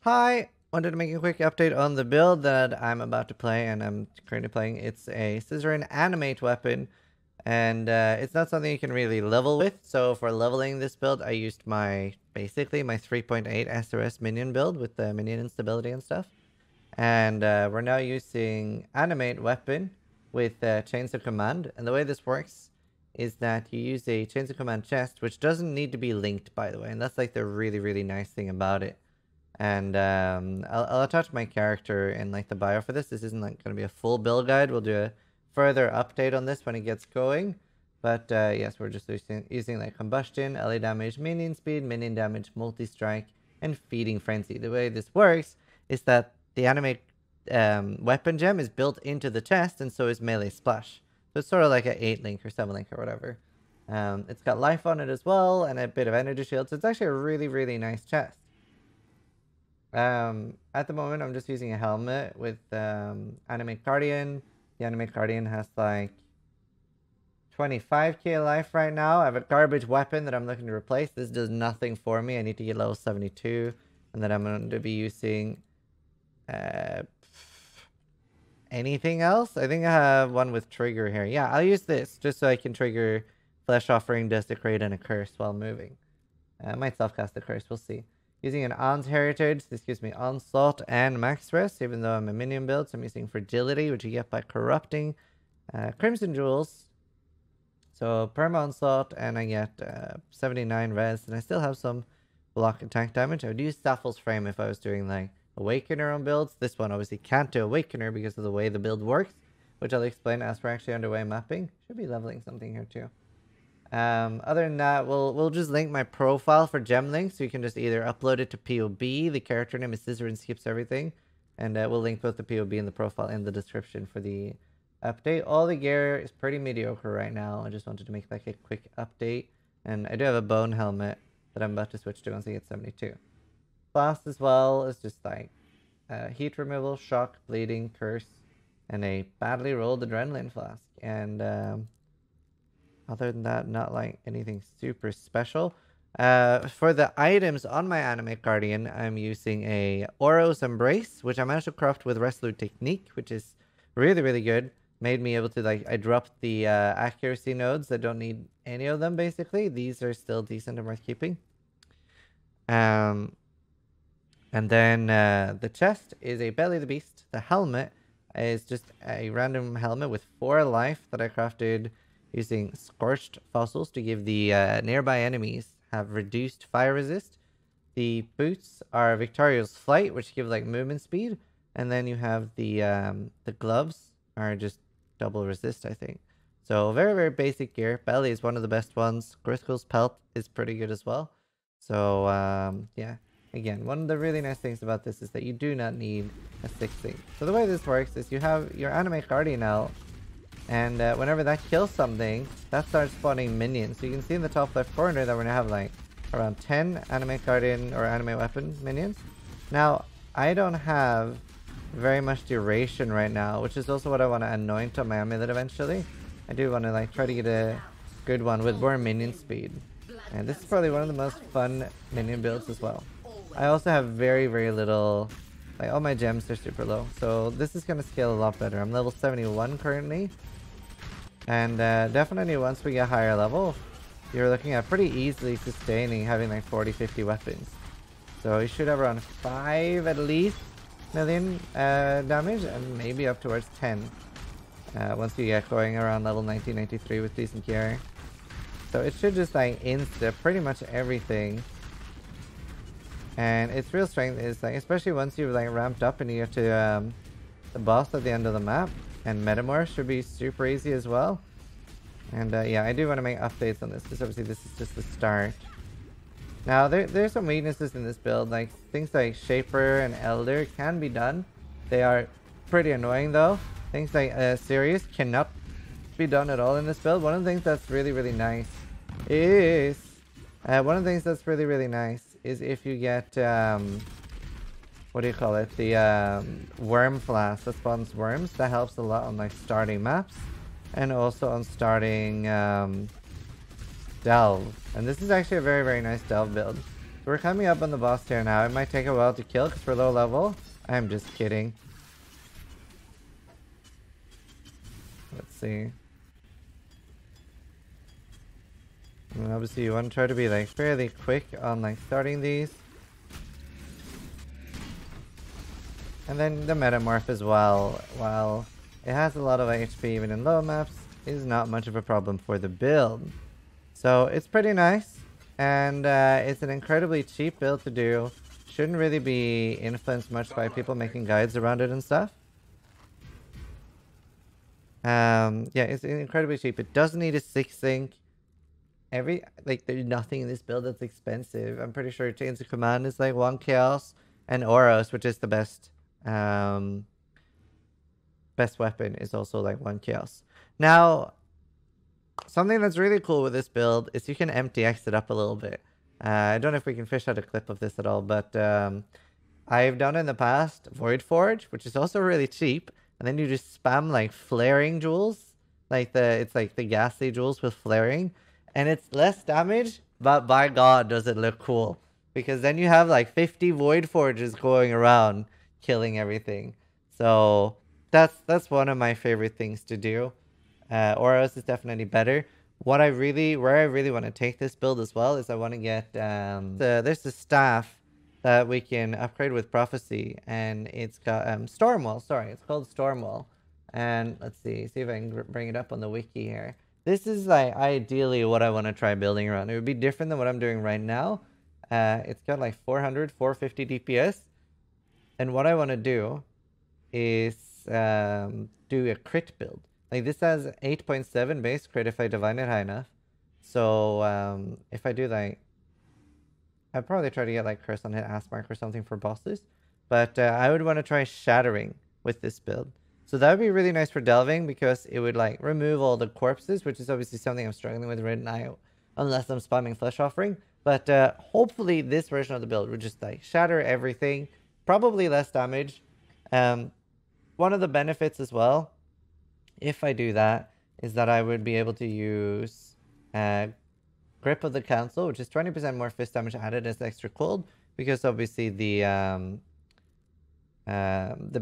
Hi! Wanted to make a quick update on the build that I'm about to play and I'm currently playing. It's a Zizaran animate weapon and it's not something you can really level with. So for leveling this build, I used basically my 3.8 SRS minion build with the minion instability and stuff. And we're now using animate weapon with chains of command. And the way this works is that you use a chains of command chest, which doesn't need to be linked, by the way. And that's like the really nice thing about it. And I'll attach my character in like the bio for this. This isn't like going to be a full build guide. We'll do a further update on this when it gets going. But yes, we're just using like combustion, LA damage, minion speed, minion damage, multi-strike, and feeding frenzy. The way this works is that the animate weapon gem is built into the chest, and so is melee splash. So it's sort of like an 8-link or 7-link or whatever. It's got life on it as well, and a bit of energy shield. So it's actually a really nice chest. At the moment, I'm just using a helmet with Animate Guardian. The Animate Guardian has like 25k life right now. I have a garbage weapon that I'm looking to replace. This does nothing for me. I need to get level 72, and then I'm going to be using anything else. I think I have one with trigger here. Yeah, I'll use this just so I can trigger Flesh Offering, Desecrate, and a Curse while moving. I might self-cast the Curse. We'll see. Using an On's Heritage, this gives me Onslaught and Max Rest, even though I'm a minion build. So I'm using Fragility, which you get by corrupting Crimson Jewels. So Perma Onslaught, and I get 79 res, and I still have some block attack damage. I would use Staffel's Frame if I was doing like Awakener on builds. This one obviously can't do Awakener because of the way the build works, which I'll explain as we're actually underway mapping. Should be leveling something here too. Other than that, we'll just link my profile for gem links, so you can just either upload it to POB. The character name is Zizaran skips everything, and we'll link both the POB and the profile in the description for the update. All the gear is pretty mediocre right now. I just wanted to make like a quick update, and I do have a bone helmet that I'm about to switch to once I get 72. Flask as well is just like heat removal, shock, bleeding, curse, and a badly rolled adrenaline flask. And other than that, not like anything super special. For the items on my Animate Guardian, I'm using a Oros Embrace, which I managed to craft with Resolute Technique, which is really good. Made me able to, like, I dropped the accuracy nodes. I don't need any of them, basically. These are still decent and worth keeping. And then the chest is a Belly of the Beast. The helmet is just a random helmet with 4 life that I crafted using Scorched Fossils to give the nearby enemies have reduced fire resist. The boots are Victorious Flight, which give like movement speed. And then you have the gloves are just double resist, I think. So very basic gear. Belly is one of the best ones. Griscoll's Pelt is pretty good as well. So yeah. Again, one of the really nice things about this is that you do not need a 6-link. So the way this works is you have your Animate Guardian out, and whenever that kills something, that starts spawning minions. So you can see in the top left corner that we're gonna have like around 10 Animate Guardian or Animate Weapon minions. Now, I don't have very much duration right now, which is also what I want to anoint on my amulet eventually. I do want to like try to get a good one with more minion speed. And this is probably one of the most fun minion builds as well. I also have very little, like all my gems are super low. So this is going to scale a lot better. I'm level 71 currently. And definitely once we get higher level, you're looking at pretty easily sustaining having like 40-50 weapons. So you should have around 5 at least million damage, and maybe up towards 10 once you get going around level 1993 with decent gear. So it should just like insta pretty much everything. And its real strength is like, especially once you've like ramped up and you get to the boss at the end of the map, and Metamorph should be super easy as well. And yeah, I do want to make updates on this because obviously this is just the start. Now there's some weaknesses in this build, like things like Shaper and Elder can be done. They are pretty annoying though. Things like Sirius cannot be done at all in this build. One of the things that's really nice is is if you get what do you call it, the worm flask that spawns worms. That helps a lot on like starting maps and also on starting delve. And this is actually a very nice delve build. we're coming up on the boss tier now. It might take a while to kill because we're low level. I'm just kidding. Let's see. And obviously you want to try to be like fairly quick on like starting these. And then the Metamorph as well, while it has a lot of HP even in low maps, is not much of a problem for the build. So it's pretty nice, and it's an incredibly cheap build to do. Shouldn't really be influenced much by people making guides around it and stuff. Yeah, it's incredibly cheap. It doesn't need a 6-sync. There's nothing in this build that's expensive. I'm pretty sure Chains of Command is like 1 Chaos, and Oros, which is the best weapon, is also like 1 Chaos. Now, something that's really cool with this build is you can MTX it up a little bit. I don't know if we can fish out a clip of this at all, but I've done in the past Void Forge, which is also really cheap, and then you just spam like flaring jewels, it's like the ghastly jewels with flaring, and it's less damage, but by God does it look cool, because then you have like 50 Void Forges going around killing everything. So that's one of my favorite things to do. Oros is definitely better. Where I really want to take this build as well is I want to get there's the staff that we can upgrade with Prophecy, and it's got Stormwall. Sorry, it's called Stormwall. And let's see if I can bring it up on the wiki here. This is like ideally what I want to try building around. It would be different than what I'm doing right now. It's got like 450 DPS, and what I want to do is do a crit build. Like this has 8.7 base crit if I divine it high enough. So if I do like, I'd probably try to get like curse on hit ass mark or something for bosses. But I would want to try shattering with this build. So that would be really nice for delving, because it would like remove all the corpses, which is obviously something I'm struggling with right now, unless I'm spamming flesh offering. But hopefully this version of the build would just like shatter everything, probably less damage. One of the benefits as well, if I do that, is that I would be able to use Grip of the Council, which is 20% more fist damage added as extra cold, because obviously the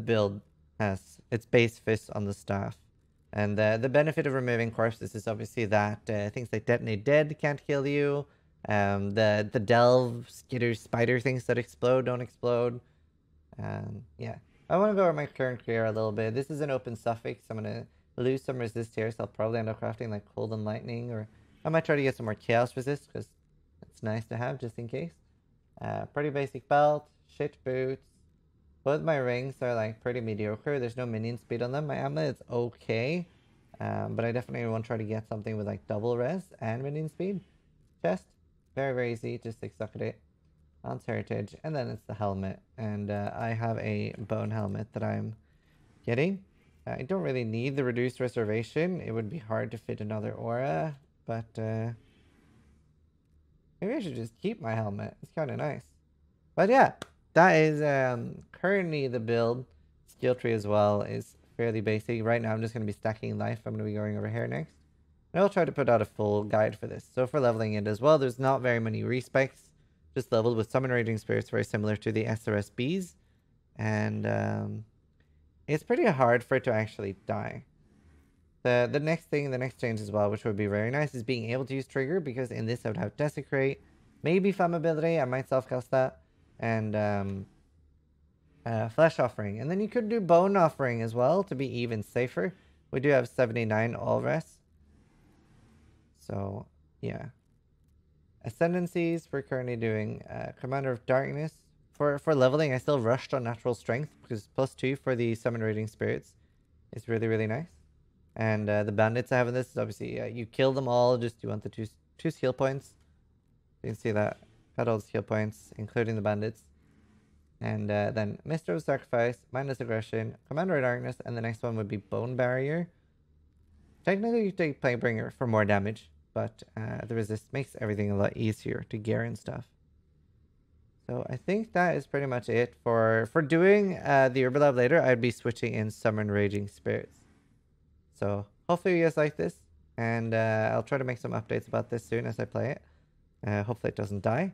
build has its base fist on the staff. And the benefit of removing corpses is obviously that things like Detonate Dead can't kill you. The Delve, Skitter, Spider things that explode don't explode. Yeah. I want to go over my current career a little bit. This is an open suffix. I'm going to lose some resist here, so I'll probably end up crafting like Cold and Lightning, or I might try to get some more Chaos resist, because it's nice to have just in case. Pretty basic belt, shit boots. Both my rings are like pretty mediocre. There's no minion speed on them. My amulet's okay, but I definitely want to try to get something with like double res and minion speed. Chest, very, very easy, just suck at it. Aunt's Heritage, and then it's the helmet, and I have a bone helmet that I'm getting. I don't really need the reduced reservation. It would be hard to fit another aura, but maybe I should just keep my helmet. It's kind of nice. But yeah, that is currently the build. Skill tree as well is fairly basic. Right now I'm just going to be stacking life. I'm going to be going over here next. And I'll try to put out a full guide for this. So for leveling it as well, there's not very many respecs. Just leveled with Summon Raging Spirits, very similar to the SRSBs. And it's pretty hard for it to actually die. The next change as well, which would be very nice, is being able to use Trigger, because in this I would have Desecrate, maybe Flammability, I might self-cast that, and Flesh Offering. And then you could do Bone Offering as well to be even safer. We do have 79 all res. So, yeah. Ascendancies, we're currently doing Commander of Darkness. For leveling, I still rushed on Natural Strength, because +2 for the Summon Raging Spirits is really, really nice. And the bandits I have in this is obviously, you kill them all, just you want the two skill points. You can see that. Got all the skill points, including the bandits. And then Mister of Sacrifice, Mindless Aggression, Commander of Darkness, and the next one would be Bone Barrier. Technically, you take Plaguebringer for more damage, but the resist makes everything a lot easier to gear and stuff. So I think that is pretty much it. For doing the Herbalife later, I'd be switching in Summon Raging Spirits. So hopefully you guys like this, and I'll try to make some updates about this soon as I play it. Hopefully it doesn't die.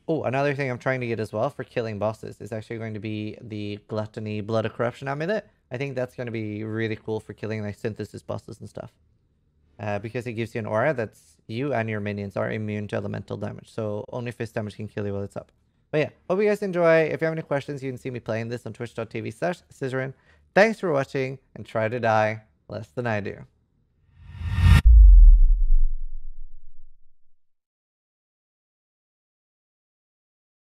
Oh, another thing I'm trying to get as well for killing bosses is actually going to be the Gluttony Blood of Corruption amulet. I think that's going to be really cool for killing like synthesis bosses and stuff. Because it gives you an aura that's you and your minions are immune to elemental damage. So only fist damage can kill you while it's up. But yeah, hope you guys enjoy. If you have any questions, you can see me playing this on twitch.tv/Zizaran. Thanks for watching and try to die less than I do.